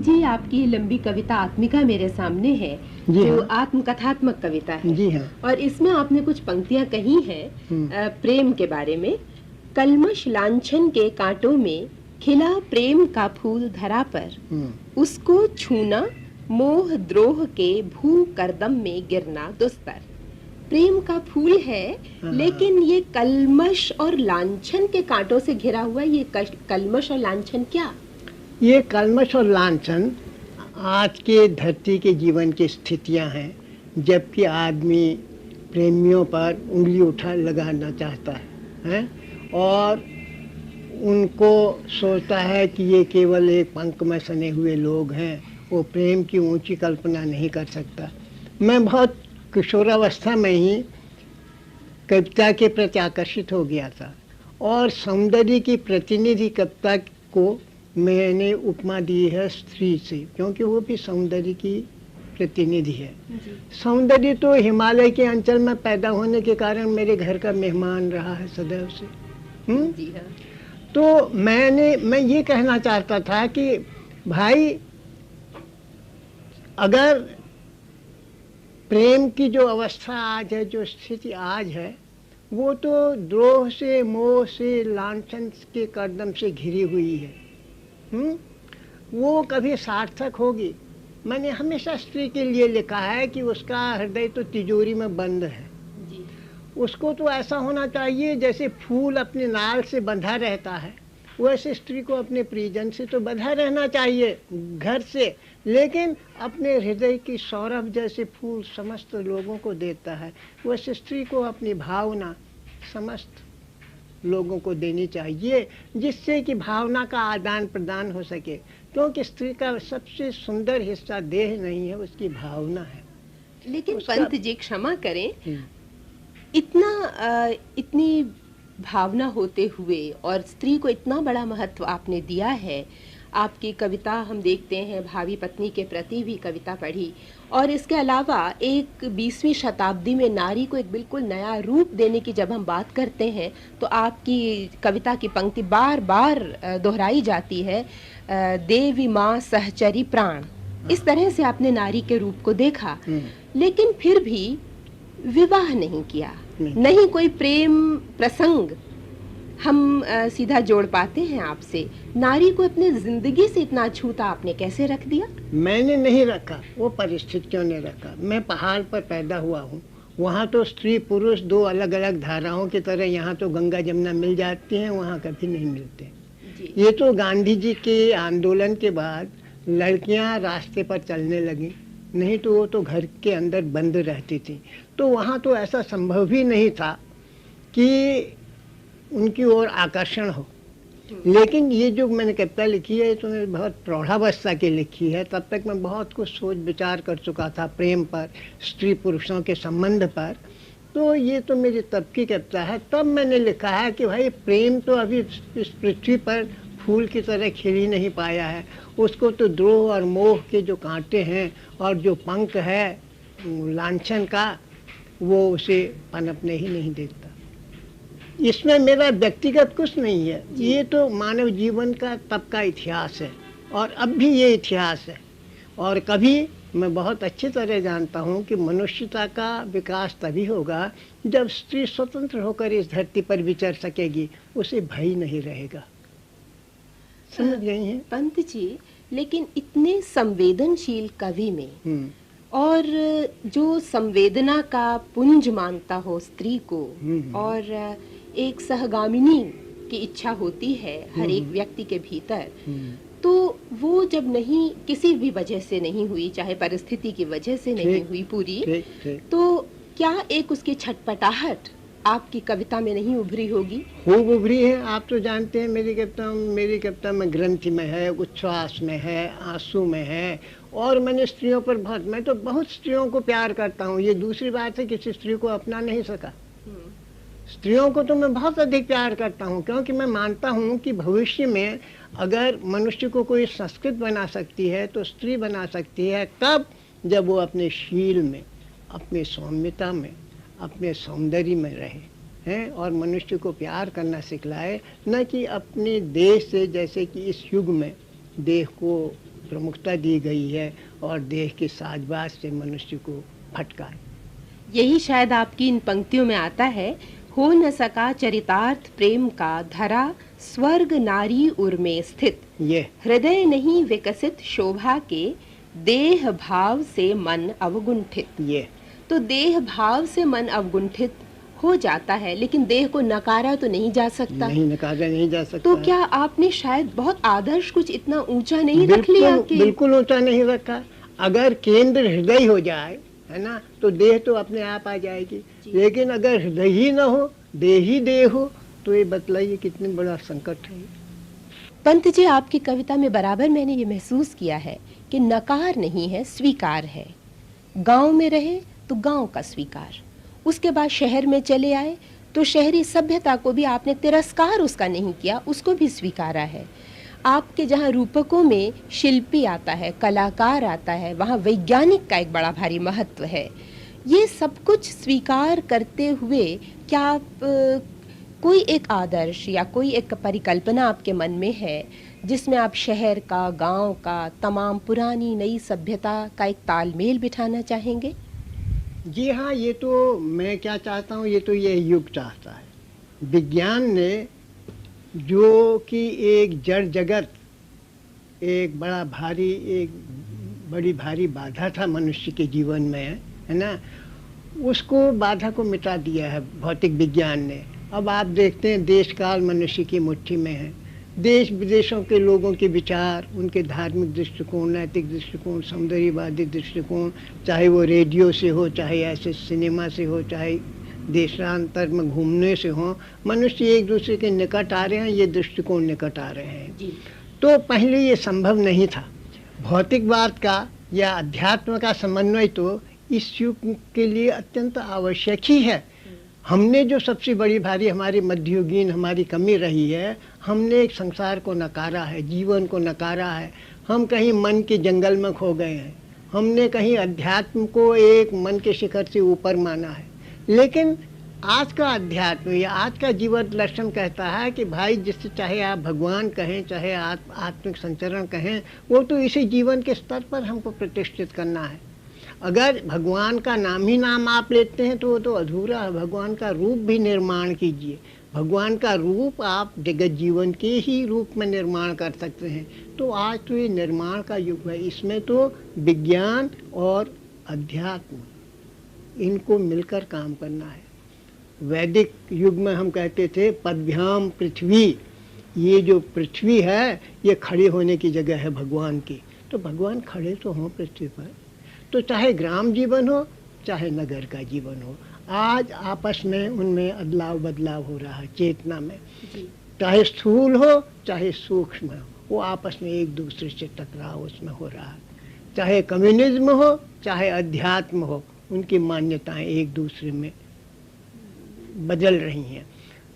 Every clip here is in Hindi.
जी, आपकी लंबी कविता आत्मिका मेरे सामने है, जो आत्मकथात्मक कविता है। जी हाँ। और इसमें आपने कुछ पंक्तियां कही हैं प्रेम के बारे में। कलमश लांछन के कांटों में खिला प्रेम का फूल धरा पर, उसको छूना मोह द्रोह के भू करदम में गिरना दुस्तर। प्रेम का फूल है, लेकिन ये कलमश और लांछन के कांटों से घिरा हुआ। ये कलमश और लांछन क्या? ये कलमश और लांछन आज के धरती के जीवन की स्थितियां हैं, जबकि आदमी प्रेमियों पर उंगली उठा लगाना चाहता है और उनको सोचता है कि ये केवल एक पंख में सने हुए लोग हैं, वो प्रेम की ऊंची कल्पना नहीं कर सकता। मैं बहुत किशोरावस्था में ही कविता के प्रति आकर्षित हो गया था और सौंदर्य की प्रतिनिधि कविता को मैंने उपमा दी है स्त्री से, क्योंकि वो भी सौंदर्य की प्रतिनिधि है। सौंदर्य तो हिमालय के अंचल में पैदा होने के कारण मेरे घर का मेहमान रहा है सदैव से। जी हाँ। तो मैं ये कहना चाहता था कि भाई, अगर प्रेम की जो अवस्था आज है, जो स्थिति आज है, वो तो द्रोह से, मोह से, लांछन के कदम से घिरी हुई है। वो कभी सार्थक होगी? मैंने हमेशा स्त्री के लिए लिखा है कि उसका हृदय तो तिजोरी में बंद है। जी। उसको तो ऐसा होना चाहिए जैसे फूल अपने नाल से बंधा रहता है, वैसे स्त्री को अपने प्रियजन से तो बंधा रहना चाहिए घर से, लेकिन अपने हृदय की सौरभ जैसे फूल समस्त लोगों को देता है, वैसे स्त्री को अपनी भावना समस्त लोगों को देनी चाहिए, जिससे कि भावना का आदान प्रदान हो सके। क्योंकि स्त्री का सबसे सुंदर हिस्सा देह नहीं है, उसकी भावना है। लेकिन पंत जी क्षमा करें, इतनी भावना होते हुए और स्त्री को इतना बड़ा महत्व आपने दिया है। आपकी कविता हम देखते हैं, भावी पत्नी के प्रति भी कविता पढ़ी, और इसके अलावा एक 20वीं शताब्दी में नारी को एक बिल्कुल नया रूप देने की जब हम बात करते हैं, तो आपकी कविता की पंक्ति बार बार दोहराई जाती है, देवी माँ सहचरी प्राण। इस तरह से आपने नारी के रूप को देखा, लेकिन फिर भी विवाह नहीं किया, नहीं कोई प्रेम प्रसंग हम सीधा जोड़ पाते हैं आपसे। नारी को अपने जिंदगी से इतना छूता आपने कैसे रख दिया? मैंने नहीं रखा, वो परिस्थितियों ने रखा। मैं पहाड़ पर पैदा हुआ हूँ, वहाँ तो स्त्री पुरुष दो अलग अलग धाराओं की तरह, यहाँ तो गंगा जमुना मिल जाती हैं, वहाँ कभी नहीं मिलते। ये तो गांधी जी के आंदोलन के बाद लड़कियाँ रास्ते पर चलने लगी, नहीं तो वो तो घर के अंदर बंद रहती थी। तो वहाँ तो ऐसा संभव ही नहीं था कि उनकी ओर आकर्षण हो। लेकिन ये जो मैंने कविता लिखी है, तो मैंने बहुत प्रौढ़ावस्था की लिखी है। तब तक मैं बहुत कुछ सोच विचार कर चुका था प्रेम पर, स्त्री पुरुषों के संबंध पर। तो ये तो मेरी तब की कविता है। तब मैंने लिखा है कि भाई, प्रेम तो अभी इस पृथ्वी पर फूल की तरह खिल ही नहीं पाया है, उसको तो द्रोह और मोह के जो कांटे हैं और जो पंख है लांछन का, वो उसे पनपने ही नहीं देता। इसमें मेरा व्यक्तिगत कुछ नहीं है, ये तो मानव जीवन का तब का इतिहास है और अब भी ये इतिहास है। और कभी मैं बहुत अच्छी तरह जानता हूँ कि मनुष्यता का विकास तभी होगा जब स्त्री स्वतंत्र होकर इस धरती पर विचर सकेगी, उसे भय नहीं रहेगा। समझ गई हैं पंत जी? लेकिन इतने संवेदनशील कवि में और जो संवेदना का पुंज मानता हो स्त्री को, और एक सहगामिनी की इच्छा होती है हर एक व्यक्ति के भीतर, तो वो जब नहीं, किसी भी वजह से नहीं हुई, चाहे परिस्थिति की वजह से नहीं हुई पूरी, तो क्या एक उसकी छटपटाहट आपकी कविता में नहीं उभरी होगी? खूब उभरी है। आप तो जानते हैं मेरी कविता में ग्रंथि में है, उच्छ्वास में है, आंसू में है। और मैंने स्त्रियों पर मैं तो बहुत स्त्रियों को प्यार करता हूँ। ये दूसरी बात है, किसी स्त्री को अपना नहीं सका। स्त्रियों को तो मैं बहुत अधिक प्यार करता हूँ, क्योंकि मैं मानता हूँ कि भविष्य में अगर मनुष्य को कोई संस्कृत बना सकती है तो स्त्री बना सकती है, तब जब वो अपने शील में, अपने सौम्यता में, अपने सौंदर्य में रहे हैं और मनुष्य को प्यार करना सिखलाए, न कि अपने देह से, जैसे कि इस युग में देह को प्रमुखता दी गई है और देह के साजबाज से मनुष्य को फटकार। यही शायद आपकी इन पंक्तियों में आता है, हो न सका चरितार्थ प्रेम का धरा, स्वर्ग नारी उर में स्थित, ये हृदय नहीं विकसित शोभा के, देह भाव से मन अवगुंठित। ये तो देह भाव से मन अवगुंठित हो जाता है, लेकिन देह को नकारा तो नहीं जा सकता। नहीं नकारा नहीं जा सकता। तो क्या आपने शायद बहुत आदर्श कुछ इतना ऊंचा नहीं रख लिया कि? बिल्कुल ऊंचा नहीं रखा। अगर केंद्र हृदय हो जाए, है ना, तो देह तो अपने आप आ जाएगी। लेकिन अगर हृदय ही न हो, देह ही देह हो, तो ये बतलाइए कितनी बड़ा संकट है। पंत जी, आपकी कविता में बराबर मैंने ये महसूस किया है कि नकार नहीं है, स्वीकार है। गांव में रहे तो गांव का स्वीकार, उसके बाद शहर में चले आए तो शहरी सभ्यता को भी आपने तिरस्कार उसका नहीं किया, उसको भी स्वीकारा है। आपके जहाँ रूपकों में शिल्पी आता है, कलाकार आता है, वहाँ वैज्ञानिक का एक बड़ा भारी महत्व है। ये सब कुछ स्वीकार करते हुए क्या आप कोई एक आदर्श या कोई एक परिकल्पना आपके मन में है जिसमें आप शहर का, गांव का, तमाम पुरानी नई सभ्यता का एक तालमेल बिठाना चाहेंगे? जी हाँ, ये तो मैं क्या चाहता हूँ, ये तो ये युग चाहता है। विज्ञान ने जो कि एक जड़ जगत, एक बड़ी भारी बाधा था मनुष्य के जीवन में, है ना, उसको बाधा को मिटा दिया है भौतिक विज्ञान ने। अब आप देखते हैं देश काल मनुष्य की मुट्ठी में है। देश विदेशों के लोगों के विचार, उनके धार्मिक दृष्टिकोण, नैतिक दृष्टिकोण, सौंदर्यवादी दृष्टिकोण, चाहे वो रेडियो से हो, चाहे ऐसे सिनेमा से हो, चाहे देशांतर में घूमने से हो, मनुष्य एक दूसरे के निकट आ रहे हैं, ये दृष्टिकोण निकट आ रहे हैं जी। तो पहले ये संभव नहीं था। भौतिकवाद का या अध्यात्म का समन्वय तो इस युग के लिए अत्यंत आवश्यक ही है। हमने जो सबसे बड़ी भारी हमारी मध्ययुगीन हमारी कमी रही है, हमने एक संसार को नकारा है, जीवन को नकारा है। हम कहीं मन के जंगल में खो गए हैं, हमने कहीं अध्यात्म को एक मन के शिखर से ऊपर माना है। लेकिन आज का अध्यात्म या आज का जीवन दर्शन कहता है कि भाई, जिससे चाहे आप भगवान कहें, चाहे आत्मिक संचरण कहें, वो तो इसी जीवन के स्तर पर हमको प्रतिष्ठित करना है। अगर भगवान का नाम ही नाम आप लेते हैं तो वो तो अधूरा है। भगवान का रूप भी निर्माण कीजिए। भगवान का रूप आप जगत जीवन के ही रूप में निर्माण कर सकते हैं। तो आज तो ये निर्माण का युग है। इसमें तो विज्ञान और अध्यात्म, इनको मिलकर काम करना है। वैदिक युग में हम कहते थे पद्भ्याम पृथ्वी, ये जो पृथ्वी है ये खड़े होने की जगह है भगवान की। तो भगवान खड़े तो हों पृथ्वी पर। तो चाहे ग्राम जीवन हो, चाहे नगर का जीवन हो, आज आपस में उनमें अदलाव बदलाव हो रहा है चेतना में। चाहे स्थूल हो, चाहे सूक्ष्म हो, वो आपस में एक दूसरे से टकराव उसमें हो रहा है। चाहे कम्युनिज्म हो, चाहे अध्यात्म हो, उनकी मान्यताएं एक दूसरे में बदल रही हैं।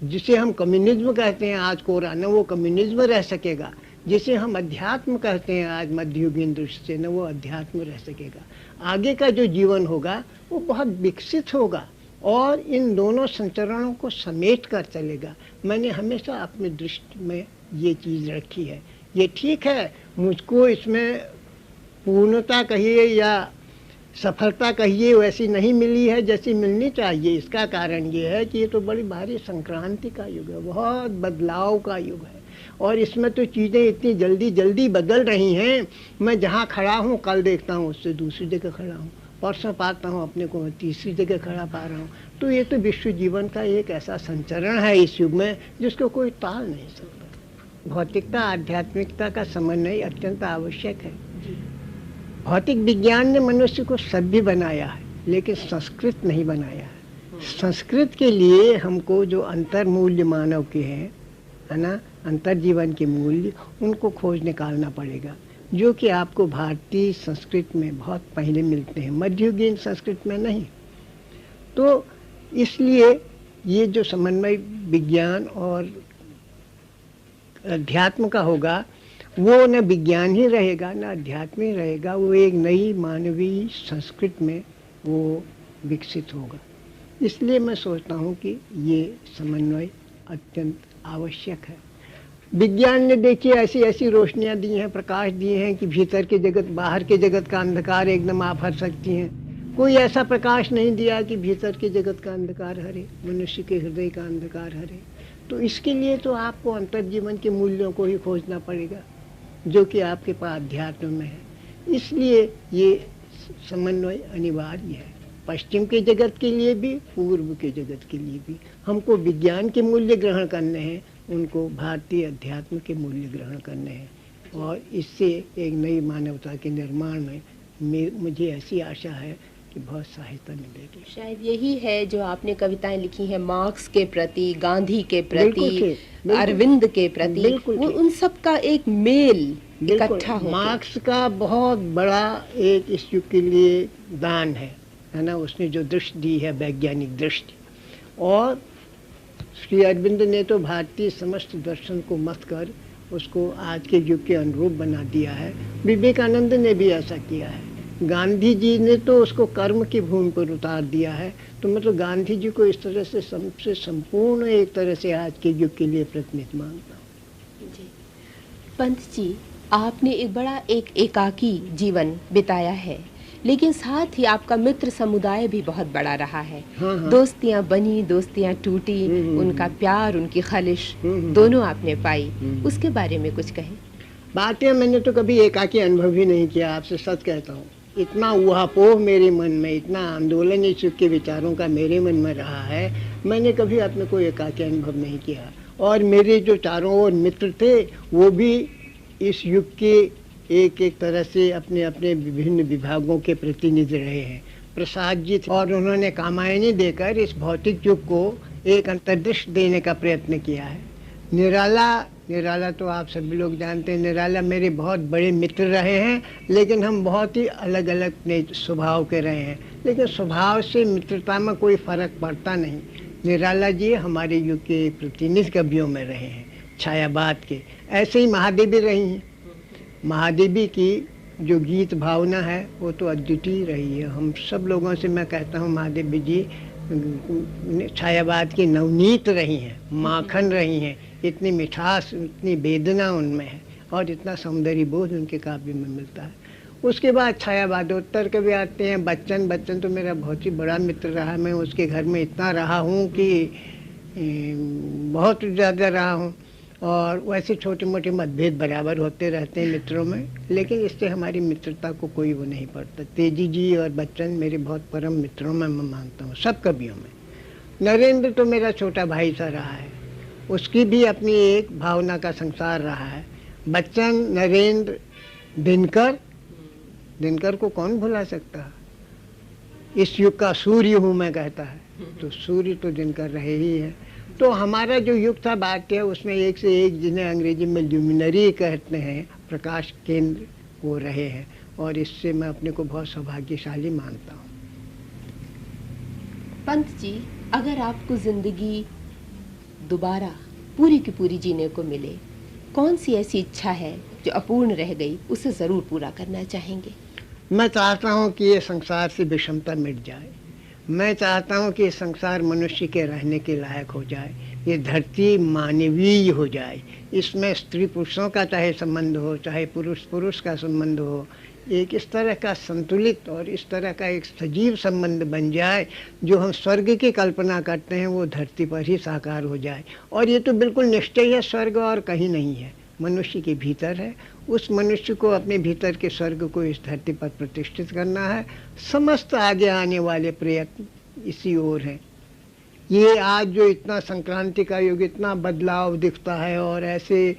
जिसे हम कम्युनिज्म कहते हैं आज कोरा, न वो कम्युनिज्म रह सकेगा। जिसे हम अध्यात्म कहते हैं आज मध्ययुगीन दृष्टि से, न वो अध्यात्म रह सकेगा। आगे का जो जीवन होगा वो बहुत विकसित होगा और इन दोनों संचरणों को समेट कर चलेगा। मैंने हमेशा अपनी दृष्टि में ये चीज़ रखी है। ये ठीक है, मुझको इसमें पूर्णता कहिए या सफलता कहिए वैसी नहीं मिली है जैसी मिलनी चाहिए। इसका कारण ये है कि ये तो बड़ी भारी संक्रांति का युग है, बहुत बदलाव का युग है और इसमें तो चीज़ें इतनी जल्दी जल्दी बदल रही हैं। मैं जहाँ खड़ा हूँ कल देखता हूँ उससे दूसरी जगह खड़ा हूँ, परसों पाता हूँ अपने को मैं तीसरी जगह खड़ा पा रहा हूँ। तो ये तो विश्व जीवन का एक ऐसा संचरण है इस युग में जिसको कोई टाल नहीं सकता। भौतिकता आध्यात्मिकता का समन्वय अत्यंत आवश्यक है। भौतिक विज्ञान ने मनुष्य को सभ्य बनाया है लेकिन संस्कृत नहीं बनाया है। संस्कृत के लिए हमको जो अंतर मूल्य मानव के हैं, है ना, अंतर जीवन के मूल्य, उनको खोज निकालना पड़ेगा, जो कि आपको भारतीय संस्कृत में बहुत पहले मिलते हैं, मध्ययुगीन संस्कृत में नहीं। तो इसलिए ये जो समन्वय विज्ञान और अध्यात्म का होगा, वो न विज्ञान ही रहेगा न अध्यात्म ही रहेगा, वो एक नई मानवीय संस्कृत में वो विकसित होगा। इसलिए मैं सोचता हूँ कि ये समन्वय अत्यंत आवश्यक है। विज्ञान ने देखिए ऐसी ऐसी रोशनियां दी हैं, प्रकाश दिए हैं कि भीतर के जगत बाहर के जगत का अंधकार एकदम आप हर सकती हैं। कोई ऐसा प्रकाश नहीं दिया कि भीतर के जगत का अंधकार हरे, मनुष्य के हृदय का अंधकार हरे। तो इसके लिए तो आपको अंतर्जीवन के मूल्यों को ही खोजना पड़ेगा, जो कि आपके पास अध्यात्म में है। इसलिए ये समन्वय अनिवार्य है, पश्चिम के जगत के लिए भी, पूर्व के जगत के लिए भी। हमको विज्ञान के मूल्य ग्रहण करने हैं, उनको भारतीय अध्यात्म के मूल्य ग्रहण करने हैं, और इससे एक नई मानवता के निर्माण में मुझे ऐसी आशा है कि बहुत सहायता मिलेगी। शायद यही है जो आपने कविताएं लिखी हैं मार्क्स के प्रति, गांधी के बिल्कुल प्रति, ठीक, अरविंद के प्रति, बिल्कुल वो ठीक। उन सब का एक मेल इकट्ठा हो। मार्क्स का बहुत बड़ा एक इस युग के लिए दान है ना, उसने जो दृष्टि दी है, वैज्ञानिक दृष्टि। और श्री अरविंद ने तो भारतीय समस्त दर्शन को मत कर उसको आज के युग के अनुरूप बना दिया है। विवेकानंद ने भी ऐसा किया है। गांधी जी ने तो उसको कर्म की भूमि पर उतार दिया है। तो मैं तो गांधी जी को इस तरह से सबसे संपूर्ण एक तरह से आज के युग के लिए प्रतिनिधि मानता हूँ। जी पंत जी, आपने एक बड़ा एकाकी जीवन बिताया है, लेकिन साथ ही आपका मित्र समुदाय भी बहुत बड़ा रहा है। हाँ। दोस्तियां बनी, दोस्तियां टूटी, उनका प्यार, उनकी खलिश दोनों आपने पाई। उसके बारे में कुछ कहें। बातें मैंने तो कभी एकाकी अनुभव ही नहीं किया, आपसे सच कहता हूँ। इतना ऊहापोह मेरे मन में, इतना आंदोलन इस युग के विचारों का मेरे मन में रहा है, मैंने कभी अपने को एकाकी अनुभव नहीं किया। और मेरे जो चारों ओर मित्र थे वो भी इस युग के एक एक तरह से अपने अपने विभिन्न विभागों के प्रतिनिधि रहे हैं। प्रसाद जी थे और उन्होंने कामायनी देकर इस भौतिक युग को एक अंतर्दृष्टि देने का प्रयत्न किया है। निराला तो आप सभी लोग जानते हैं, निराला मेरे बहुत बड़े मित्र रहे हैं, लेकिन हम बहुत ही अलग अलग अपने स्वभाव के रहे हैं। लेकिन स्वभाव से मित्रता में कोई फर्क पड़ता नहीं। निराला जी हमारे युग के प्रतिनिधि कवियों में रहे हैं, छायावाद के। ऐसे ही महादेवी रही हैं। महादेवी की जो गीत भावना है वो तो अद्वितीय रही है। हम सब लोगों से मैं कहता हूँ महादेवी जी छायावाद की नवनीत रही हैं, माखन रही हैं। इतनी मिठास, इतनी वेदना उनमें है और इतना सौंदर्य बोध उनके काव्य में मिलता है। उसके बाद छायावादोत्तर कवि आते हैं। बच्चन तो मेरा बहुत ही बड़ा मित्र रहा। मैं उसके घर में इतना रहा हूँ कि बहुत ज़्यादा रहा हूँ। और वैसे छोटे मोटे मतभेद बराबर होते रहते हैं मित्रों में, लेकिन इससे हमारी मित्रता को कोई वो नहीं पड़ता। तेजी जी और बच्चन मेरे बहुत परम मित्रों में मैं मानता हूँ, सब कवियों में। नरेंद्र तो मेरा छोटा भाई सा रहा है, उसकी भी अपनी एक भावना का संसार रहा है। बच्चन, नरेंद्र, दिनकर को कौन भुला सकता। इस युग का सूर्य हूँ मैं कहता है, तो सूर्य तो दिनकर रहे ही है। तो हमारा जो युग था बात है उसमें एक से एक, जिन्हें अंग्रेजी में ल्यूमिनरी कहते हैं, प्रकाश केंद्र, वो रहे हैं। और इससे मैं अपने को बहुत सौभाग्यशाली मानता हूँ। पंत जी, अगर आपको जिंदगी दोबारा पूरी की पूरी जीने को मिले, कौन सी ऐसी इच्छा है जो अपूर्ण रह गई, उसे ज़रूर पूरा करना चाहेंगे? मैं चाहता हूँ कि ये संसार से विषमता मिट जाए। मैं चाहता हूँ कि संसार मनुष्य के रहने के लायक हो जाए। ये धरती मानवीय हो जाए। इसमें स्त्री पुरुषों का चाहे संबंध हो, चाहे पुरुष पुरुष का संबंध हो, एक इस तरह का संतुलित और इस तरह का एक सजीव संबंध बन जाए, जो हम स्वर्ग की कल्पना करते हैं वो धरती पर ही साकार हो जाए। और ये तो बिल्कुल निश्चय है, स्वर्ग और कहीं नहीं है, मनुष्य के भीतर है। उस मनुष्य को अपने भीतर के स्वर्ग को इस धरती पर प्रतिष्ठित करना है। समस्त आगे आने वाले प्रयत्न इसी ओर हैं। ये आज जो इतना संक्रांति का युग, इतना बदलाव दिखता है और ऐसे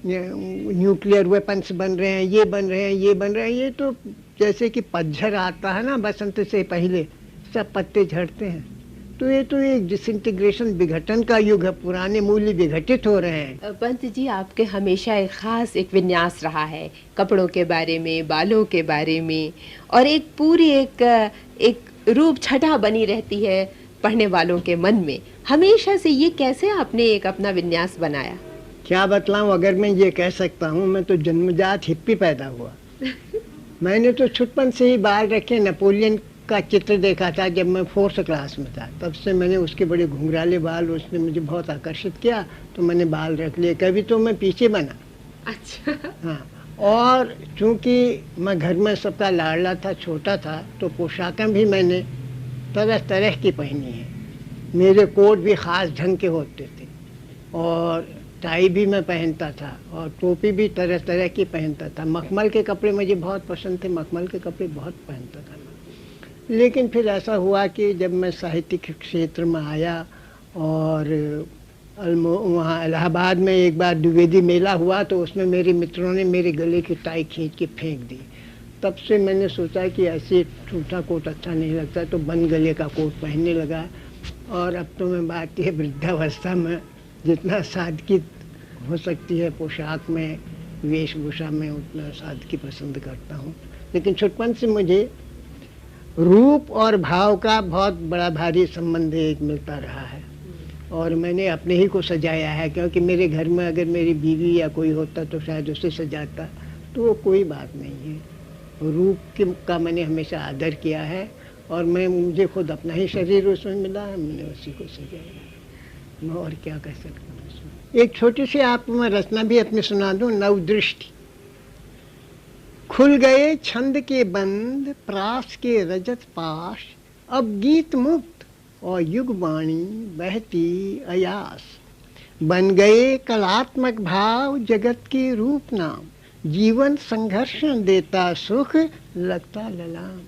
न्यूक्लियर वेपन्स बन रहे हैं, ये बन रहे हैं, ये बन रहे हैं, ये तो जैसे कि पतझड़ आता है ना, बसंत से पहले सब पत्ते झड़ते हैं। तो ये तो एक डिसइंटीग्रेशन, विघटन का युग है। पुराने मूल्य विघटित हो रहे हैं। पंत जी, आपके हमेशा एक खास एक विन्यास रहा है कपड़ों के बारे में, बालों के बारे में, और एक पूरी एक रूप छटा बनी रहती है पढ़ने वालों के मन में हमेशा से। ये कैसे आपने एक अपना विन्यास बनाया? क्या बतलाऊं, अगर मैं ये कह सकता हूँ, मैं तो जन्मजात हिप्पी पैदा हुआ। मैंने तो छुटपन से ही बाल रखे, नेपोलियन का चित्र देखा था जब मैं 4th क्लास में था। तब से मैंने उसके बड़े घुंघराले बाल, उसने मुझे बहुत आकर्षित किया, तो मैंने बाल रख लिए। कभी तो मैं पीछे बना। अच्छा। हाँ, और चूंकि मैं घर में सबका लाडला था, छोटा था, तो पोशाकें भी मैंने तरह तरह की पहनी है। मेरे कोट भी ख़ास ढंग के होते थे और टाई भी मैं पहनता था और टोपी भी तरह तरह की पहनता था। मखमल के कपड़े मुझे बहुत पसंद थे, मखमल के कपड़े बहुत पहनता था मैं। लेकिन फिर ऐसा हुआ कि जब मैं साहित्यिक क्षेत्र में आया और वहाँ इलाहाबाद में एक बार द्विवेदी मेला हुआ, तो उसमें मेरे मित्रों ने मेरे गले की टाई खींच के फेंक दी। तब से मैंने सोचा कि ऐसे टूटा कोट अच्छा नहीं लगता, तो बंद गले का कोट पहनने लगा। और अब तो मैं बात ये वृद्धावस्था में जितना सादगी हो सकती है पोशाक में, वेशभूषा में, उतना सादगी पसंद करता हूँ। लेकिन छुटपन से मुझे रूप और भाव का बहुत बड़ा भारी संबंध एक मिलता रहा है और मैंने अपने ही को सजाया है, क्योंकि मेरे घर में अगर मेरी बीवी या कोई होता तो शायद उसे सजाता, तो वो कोई बात नहीं है। रूप का मैंने हमेशा आदर किया है और मुझे खुद अपना ही शरीर उसमें मिला है, मैंने उसी को सजाया। मैं और क्या कह सकता हूँ उसमें। एक छोटी सी आपको मैं रचना भी अपनी सुना दूँ। नवदृष्टि। खुल गए छंद के बंद, प्रास के रजत पाश, अब गीत मुक्त और युग वाणी बहती अयास। बन गए कलात्मक भाव जगत के रूप नाम, जीवन संघर्षण देता सुख लगता ललाम।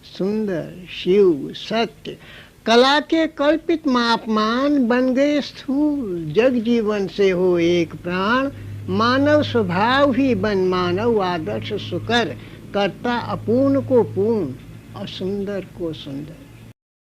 सुंदर शिव सत्य कला के कल्पित मापमान, बन गए स्थूल जग जीवन से हो एक प्राण। मानव स्वभाव ही बन मानव आदर्श सुकर, करता अपूर्ण को पूर्ण और सुंदर को सुंदर।